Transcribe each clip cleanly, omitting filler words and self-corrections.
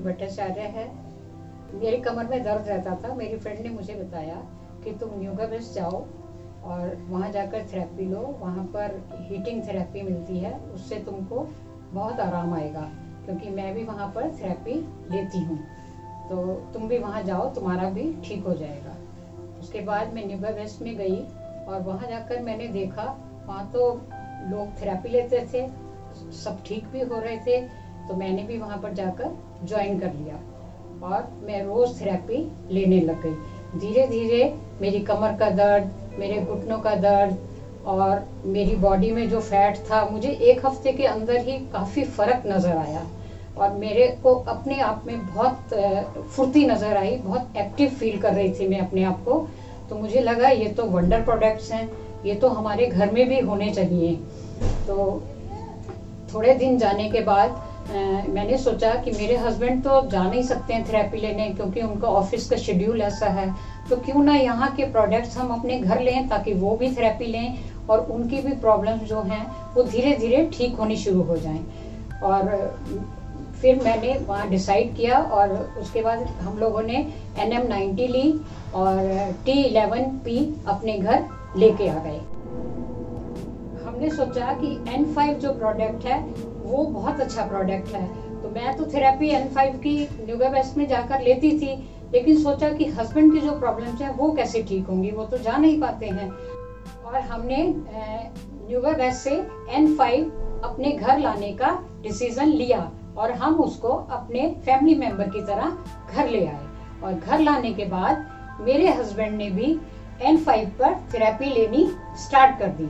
भट्टाचार्य है। मेरी कमर में दर्द रहता था। मेरी फ्रेंड ने मुझे बताया कि तुम योगा बेस जाओ और वहाँ जाकर थेरेपी लो, वहाँ पर हीटिंग थेरेपी मिलती है, उससे तुमको बहुत आराम आएगा। क्योंकि मैं भी वहाँ पर थेरेपी लेती हूँ, तो तुम भी वहाँ जाओ, तुम्हारा भी ठीक हो जाएगा। उसके बाद मैं योगा बेस में गई और वहाँ जाकर मैंने देखा, वहाँ तो लोग थेरेपी लेते थे, सब ठीक भी हो रहे थे। तो मैंने भी वहाँ पर जाकर ज्वाइन कर लिया और मैं रोज थेरेपी लेने लग गई। धीरे धीरे मेरी कमर का दर्द, मेरे घुटनों का दर्द और मेरी बॉडी में जो फैट था, मुझे 1 हफ्ते के अंदर ही काफ़ी फर्क नज़र आया और मेरे को अपने आप में बहुत फुर्ती नज़र आई, बहुत एक्टिव फील कर रही थी मैं अपने आप को। तो मुझे लगा ये तो वंडर प्रोडक्ट्स हैं, ये तो हमारे घर में भी होने चाहिए। तो थोड़े दिन जाने के बाद मैंने सोचा कि मेरे हस्बैंड तो जा नहीं सकते हैं थेरेपी लेने, क्योंकि उनका ऑफिस का शेड्यूल ऐसा है। तो क्यों ना यहाँ के प्रोडक्ट्स हम अपने घर लें, ताकि वो भी थेरेपी लें और उनकी भी प्रॉब्लम्स जो हैं वो धीरे धीरे ठीक होनी शुरू हो जाएं। और फिर मैंने वहाँ डिसाइड किया और उसके बाद हम लोगों ने NM90 ली और T11P अपने घर लेके आ गए। हमने सोचा कि N5 जो प्रोडक्ट है वो बहुत अच्छा प्रोडक्ट है। तो मैं तो थेरेपी N5 की योगा बेस में जाकर लेती थी, लेकिन सोचा कि हस्बैंड की जो प्रॉब्लम्स है वो कैसे ठीक होंगी, वो तो जा नहीं पाते हैं। और हमने योगा बेस से N5 अपने घर लाने का डिसीजन लिया और हम उसको अपने फैमिली मेंबर की तरह घर ले आए। और घर लाने के बाद मेरे हस्बैंड ने भी N5 पर थेरेपी लेनी स्टार्ट कर दी।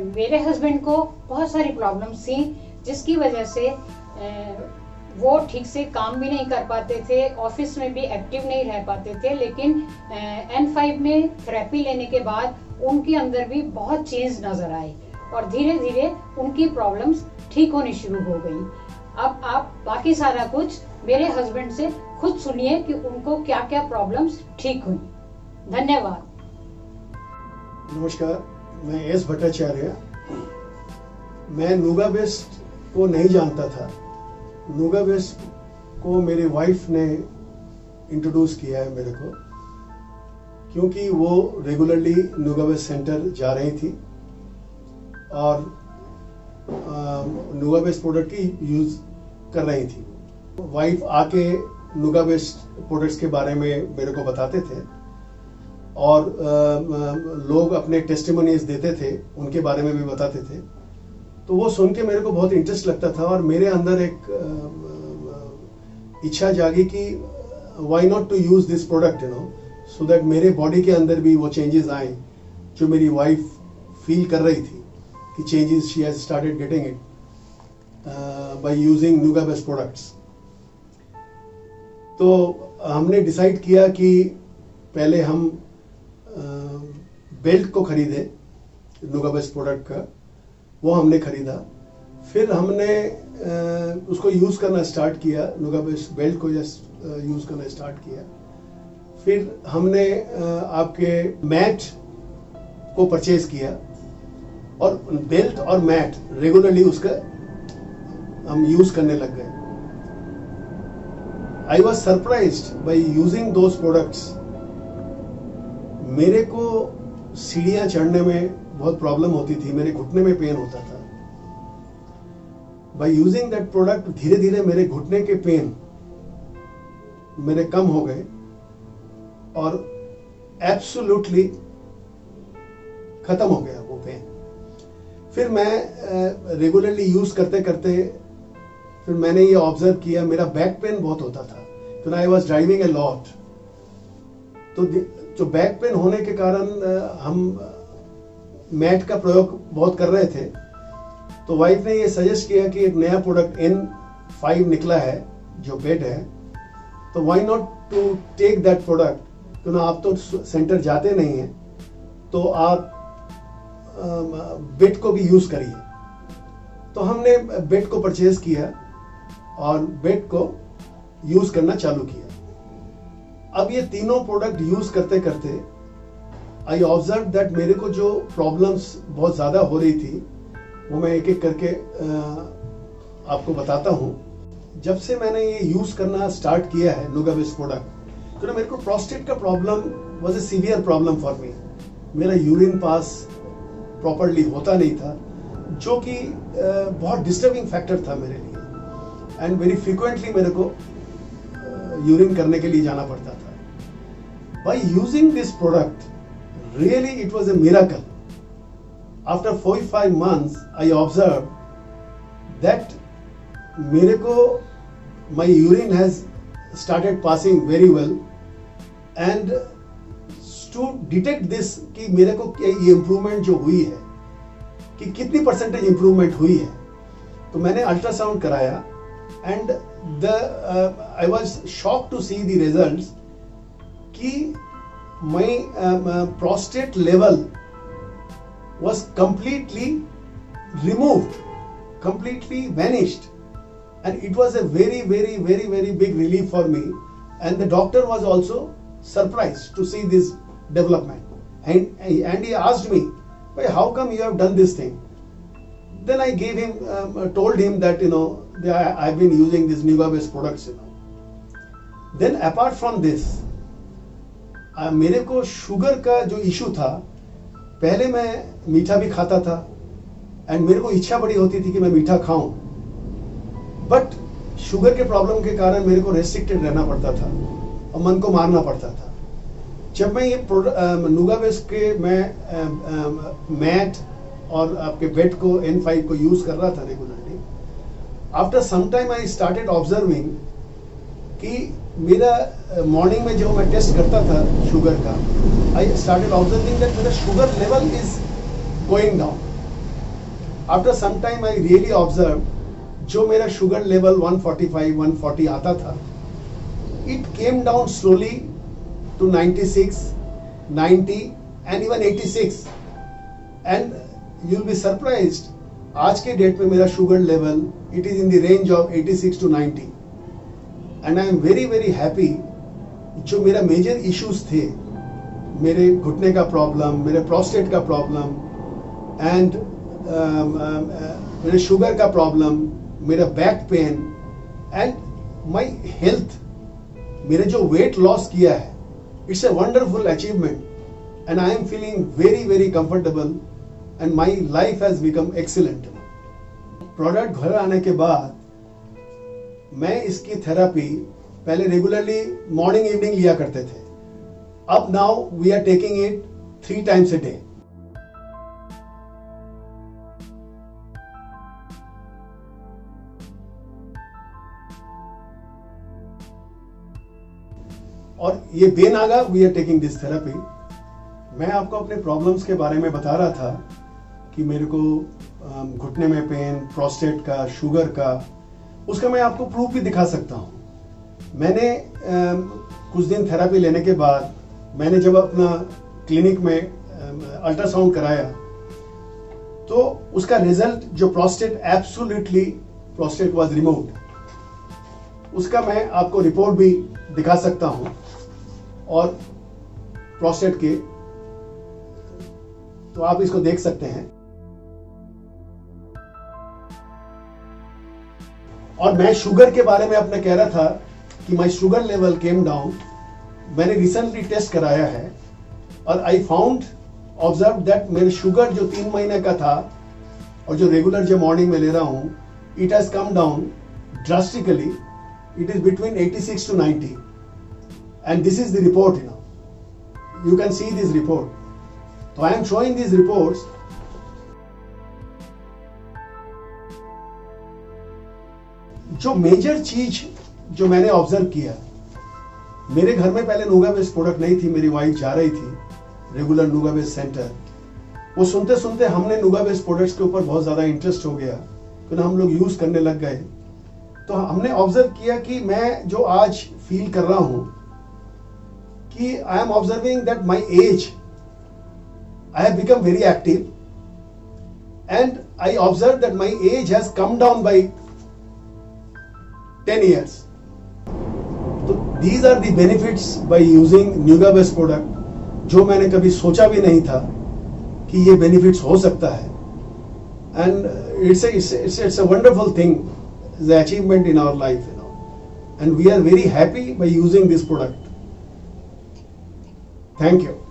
मेरे हस्बैंड को बहुत सारी प्रॉब्लम्स थी, जिसकी वजह से वो ठीक से काम भी नहीं कर पाते थे, ऑफिस में भी एक्टिव नहीं रह पाते थे। लेकिन N5 में थेरेपी लेने के बाद उनके अंदर भी बहुत चेंज नजर आए और धीरे धीरे उनकी प्रॉब्लम्स ठीक होनी शुरू हो गई। अब आप बाकी सारा कुछ मेरे हस्बैंड से खुद सुनिए कि उनको क्या क्या प्रॉब्लम्स ठीक हुई। धन्यवाद। नमस्कार, मैं एस भट्टाचार्य। मैं नूगा बेस को नहीं जानता था। नूगा बेस को मेरी वाइफ ने इंट्रोड्यूस किया है मेरे को, क्योंकि वो रेगुलरली नूगा बेस सेंटर जा रही थी और नूगा बेस प्रोडक्ट की यूज कर रही थी। वाइफ आके नूगा बेस प्रोडक्ट्स के बारे में मेरे को बताते थे और लोग अपने टेस्टिमोनीज देते थे, उनके बारे में भी बताते थे। तो वो सुन के मेरे को बहुत इंटरेस्ट लगता था और मेरे अंदर एक इच्छा जागी कि why not to use this product, so that मेरे बॉडी के अंदर भी वो चेंजेस आए जो मेरी वाइफ फील कर रही थी कि changes she has started getting it by using Nuga base products. तो हमने डिसाइड किया कि पहले हम बेल्ट को खरीदे नूगा बेस प्रोडक्ट का, वो हमने खरीदा। फिर हमने उसको यूज करना स्टार्ट किया, नूगा बेस बेल्ट को यूज करना स्टार्ट किया। फिर हमने आपके मैट को परचेज किया और बेल्ट और मैट रेगुलरली उसका हम यूज करने लग गए। I was surprised by using those products. मेरे को सीढ़ियां चढ़ने में बहुत प्रॉब्लम होती थी, मेरे घुटने में पेन होता था। बाय यूजिंग दैट प्रोडक्ट धीरे धीरे मेरे घुटने के पेन मेरे कम हो गए और एब्सोल्युटली खत्म हो गया वो पेन। फिर मैं रेगुलरली यूज करते करते फिर मैंने ये ऑब्जर्व किया, मेरा बैक पेन बहुत होता था। तो I was driving a lot, तो जो बैक पेन होने के कारण हम मैट का प्रयोग बहुत कर रहे थे। तो वाइफ ने ये सजेस्ट किया कि एक नया प्रोडक्ट N5 निकला है जो बेड है, तो why not to take that product. तो ना आप तो सेंटर जाते नहीं हैं, तो आप बेड को भी यूज करिए। तो हमने बेड को परचेज किया और बेड को यूज करना चालू किया। अब ये तीनों प्रोडक्ट यूज करते करते आई ऑब्जर्व दैट मेरे को जो प्रॉब्लम्स बहुत ज्यादा हो रही थी वो मैं एक एक करके आपको बताता हूँ। जब से मैंने ये यूज करना स्टार्ट किया है नुगाबेस प्रोडक्ट, तो ना मेरे को प्रोस्टेट का problem was a severe problem for me. मेरा यूरिन पास प्रॉपरली होता नहीं था, जो कि बहुत डिस्टर्बिंग फैक्टर था मेरे लिए, एंड वेरी फ्रिक्वेंटली मेरे को यूरिन करने के लिए जाना पड़ता था। By using this product, really it was a miracle. After 4-5 months I observe that मेरे को my urine has started passing very well, and to detect this कि मेरे को ये इम्प्रूवमेंट जो हुई है कि कितनी परसेंटेज इम्प्रूवमेंट हुई है, तो मैंने अल्ट्रासाउंड कराया, and I was shocked to see the results कि my prostate level was completely removed, completely vanished, and it was a very big relief for me, and the doctor was also surprised to see this development, and he asked me, "Why, how come you have done this thing?" Then I gave him told him that I've been using this Nugabase products, Then apart from this, मेरे को sugar का जो issue था, पहले मैं मीठा भी खाता था, एंड मेरे को इच्छा बड़ी होती थी कि मैं मीठा खाऊं, बट शुगर के प्रॉब्लम के कारण मेरे को रेस्ट्रिक्टेड रहना पड़ता था और मन को मारना पड़ता था। जब मैं ये नुगाबेस के मैं मैट और आपके बेड को N5 को यूज कर रहा था regularly, after some time I started observing कि मेरा मॉर्निंग में जो मैं टेस्ट करता था शुगर का, आई स्टार्टेड ऑब्जर्विंग दैट मेरा sugar level is going down. After some time I really observe, जो मेरा शुगर लेवल 145-140 आता था, it came down slowly to 96, 90 and even 86, and you will be surprised, आज के डेट में मेरा sugar level it is in the range of 86 to 90, and I am very happy. जो मेरा मेजर इश्यूज थे, मेरे घुटने का प्रॉब्लम, मेरे प्रोस्टेट का प्रॉब्लम, एंड मेरे शुगर का प्रॉब्लम, मेरा back pain and my health, मेरे जो वेट लॉस किया है, it's a wonderful achievement, and I am feeling very comfortable, and my life has become excellent. Product घर आने के बाद मैं इसकी थेरापी पहले रेगुलरली मॉर्निंग इवनिंग लिया करते थे, अब now we are taking it 3 times a day। और ये बेनागा we are taking this therapy. मैं आपको अपने प्रॉब्लम्स के बारे में बता रहा था कि मेरे को घुटने में पेन, प्रोस्टेट का, शुगर का, उसका मैं आपको प्रूफ भी दिखा सकता हूं। मैंने कुछ दिन थेरापी लेने के बाद मैंने जब अपना क्लिनिक में अल्ट्रासाउंड कराया, तो उसका रिजल्ट जो prostate absolutely prostate was removed, उसका मैं आपको रिपोर्ट भी दिखा सकता हूं, और प्रोस्टेट के, तो आप इसको देख सकते हैं। और मैं शुगर के बारे में अपने कह रहा था कि my sugar level came down. मैंने रिसेंटली टेस्ट कराया है, और आई फाउंड ऑब्जर्व दैट मेरे शुगर जो 3 महीने का था और जो रेगुलर जो मॉर्निंग में ले रहा हूं, it has come down drastically. It is between 86 to 90, and this is the report, you can see this report. So I am showing these reports. जो मेजर चीज जो मैंने ऑब्जर्व किया, मेरे घर में पहले नुगाबेस प्रोडक्ट नहीं थी, मेरी वाइफ जा रही थी रेगुलर नुगाबेस सेंटर। वो सुनते सुनते हमने नुगाबेस प्रोडक्ट्स के ऊपर बहुत ज्यादा इंटरेस्ट हो गया, फिर हम लोग यूज करने लग गए। तो हमने ऑब्जर्व किया कि मैं जो आज फील कर रहा हूं कि I am observing that my age, I have become very active, and I observe that my age has come down by 10 years. तो these are the benefits by using Nugabase product, जो मैंने कभी सोचा भी नहीं था कि ये बेनिफिट्स हो सकता है। And it's a wonderful thing is an achievement in our life, you know, and we are very happy by using this product. Thank you.